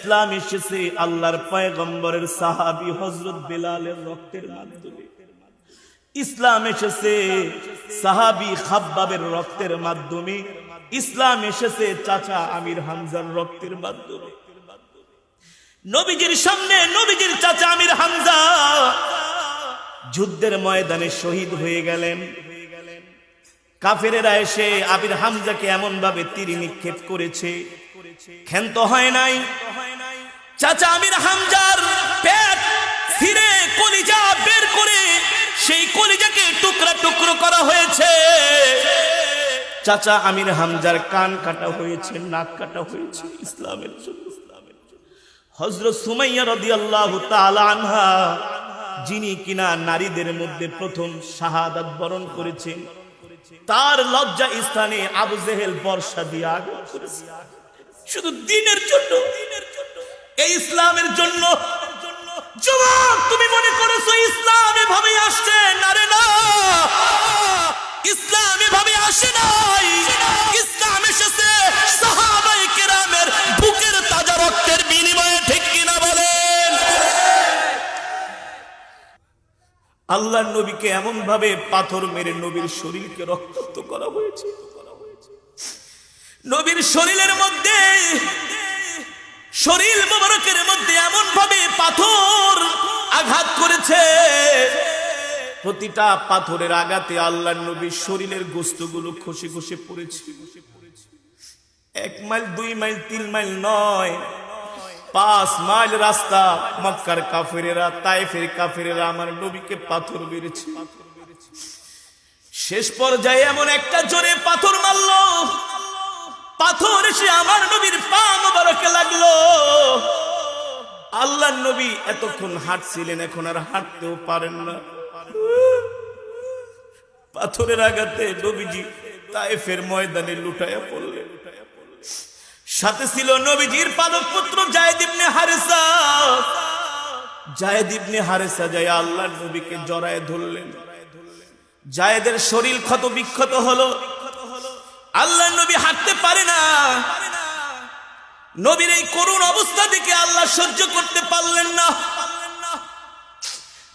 ইসলাম এসেছে আল্লাহর পয়গম্বরের সাহাবী হযরত বেলালের রক্তের মাধ্যমে। ইসলাম এসেছে সাহাবী খাব্বাবের রক্তের মাধ্যমে। ইসলাম এসেছে চাচা আমির হামজার রক্তের মাধ্যমে। নবীজির সামনে নবীজির চাচা আমির হামজা যুদ্ধের ময়দানে শহীদ হয়ে গেলেন। কাফেরেরা এসে আমির হামজাকে এমন ভাবে তীর নিক্ষেপ করেছে, ক্ষান্ত হয় নাই। চাচা আমির হামজার পেট ছিঁড়ে কলিজা বের করে সেই কলিজাকে টুকরা টুকরো করা হয়েছে। চাচা আমির হামজার কান কাটা হয়েছে, নাক কাটা হয়েছে ইসলামের জন্য। হযরত সুমাইয়া রাদিয়াল্লাহু তাআলা আনহা, যিনি কিনা নারীদের মধ্যে প্রথম শাহাদাত বরণ করেছেন, তার লজ্জা স্থানে আবু জেহেল বর্ষা দিয়ে আঘাত করেছে শুধু দ্বীনের জন্য, এই ইসলামের জন্য। যুবক, তুমি মনে করেছো ইসলাম এভাবে আসছে? না রে না, ইসলাম এভাবে আসে নাই। ইসলাম এসেছে সাহাবায়ে কেরামের বুকের তাজা রক্তের বিনিময়ে, ঠিক কিনা বলেন? আল্লাহর নবীকে এমন ভাবে পাথর মেরে নবীর শরীরকে রক্তাক্ত করা হয়েছে। নবীর শরীরের মধ্যে, শরীর মোবারকের মধ্যে এমন ভাবে পাথর আঘাত করেছে, প্রতিটা পাথরের আঘাতে আল্লাহর নবীর শরীরের গোশতগুলো খসে খসে পড়েছে। 1 মাইল 2 মাইল 3 মাইল নয়, 5 মাইল রাস্তা মক্কার কাফেরেরা, তায়েফের কাফেরেরা আমার নবীকে পাথর মেরেছে। শেষ পর্যায়ে এমন একটা জোরে পাথর মারলো, পাথর এসে আমার নবীর পা মোবারকে লাগলো। আল্লাহর নবী এতক্ষণ হাঁটছিলেন, এখন আর হাঁটতেও পারেন না। পাথরের আঘাতে নবীজি তায়েফের ময়দানে লুটায়া পড়লেন। সাথে ছিল নবীজির পালক পুত্র যায়েদ ইবনে হারেসা। যায়েদ ইবনে হারেসা যায় আল্লাহর নবীকে জড়ায় ধরলেন। যায়েদের শরীর ক্ষত বিক্ষত হলো, আল্লাহর নবী হাঁটতে পারে না। নবীর এই করুণ অবস্থা দেখে আল্লাহ সহ্য করতে পারলেন না।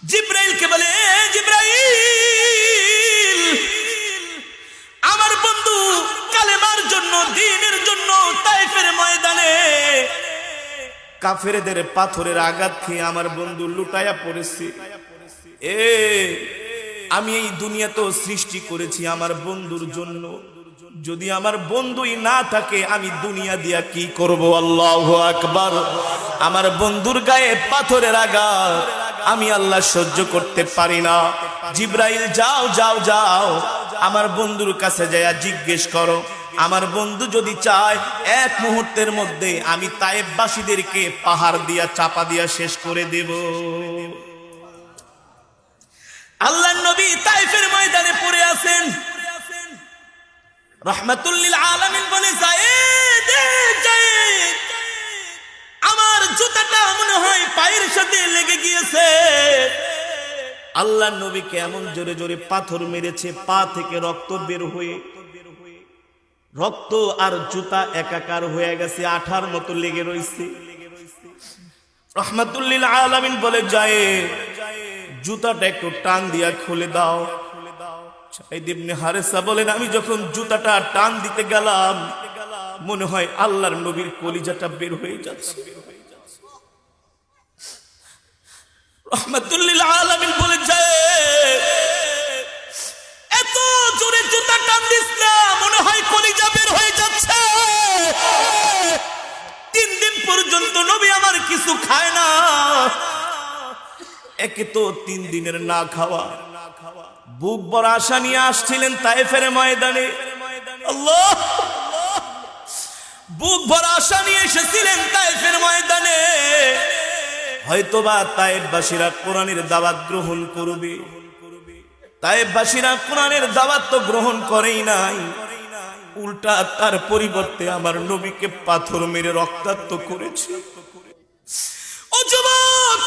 জিবরাইলকে বলে, জিবরাইল, আমার বন্ধু কালেমার জন্য, দ্বীনের জন্য তায়েফের ময়দানে কাফেরদের পাথরের আঘাত খেয়ে আমার বন্ধু লুটায়া পড়েছে। আমি এই দুনিয়া তো সৃষ্টি করেছি আমার বন্ধুর জন্য, যদি আমার বন্ধুই না থাকে আমি দুনিয়া দিয়া কি করব? আল্লাহু আকবার। আমার বন্ধুর গায়ে পাথরের আঘাত আমি আল্লাহ সহ্য করতে পারি না। জিবরাইল, যাও যাও যাও, আমার বন্ধুর কাছে যায়া জিজ্ঞেস করো, আমার বন্ধু যদি চায় 1 মুহূর্তের মধ্যে আমি তায়েফবাসীদেরকে পাহাড় দিয়া চাপা দিয়া শেষ করে দেব। আল্লাহর নবী তায়েফের ময়দানে পড়ে আছেন। রাহমাতুল লিল আলামিন বলে, যায়েদ, যায়েদ, আমার জুতাটা মনে হয় পায়ের সাথে লেগে গিয়েছে। আল্লাহর নবীকে এমন জোরে জোরে পাথর মেরেছে, পা থেকে রক্ত বের হয়ে, রক্ত আর জুতা একাকার হয়ে গেছে, আঠার মতো লেগে রয়েছে। রাহমাতুল লিল আলামিন বলে, যায়েদ, জুতাটা একটু টান দিয়া খুলে দাও। যায়েদ ইবনে হারেসা বলেন, আমি যখন জুতাটা টান দিতে গেলাম মনে হয় আল্লাহর নবীর কলিজাটা বের হয়ে যাচ্ছে। রাহমাতুল লিল আলামিন বলে, যায়েদ, এত জোরে জুতা টান দিস না, মনে হয় কলিজা বের হয়ে যাচ্ছে। 3 দিন পর্যন্ত নবী আমার কিছু খায় না। একে তো 3 দিনের না খাওয়া, বুক বড় আশা নিয়ে আসছিলেন তায়েফের ময়দানে। আল্লাহ, বুক ভরা আশা নিয়ে এসেছিলেন তায়েফের ময়দানে, হয়তোবা তায়েফবাসীরা কোরআনের দাওয়াত গ্রহণ করবে। তায়েফবাসীরা কোরআনের দাওয়াত তো গ্রহণ করেই নাই, উল্টা তার পরিবর্তে আমার নবীকে পাথর মেরে রক্তাক্ত করেছে। ও যুবক,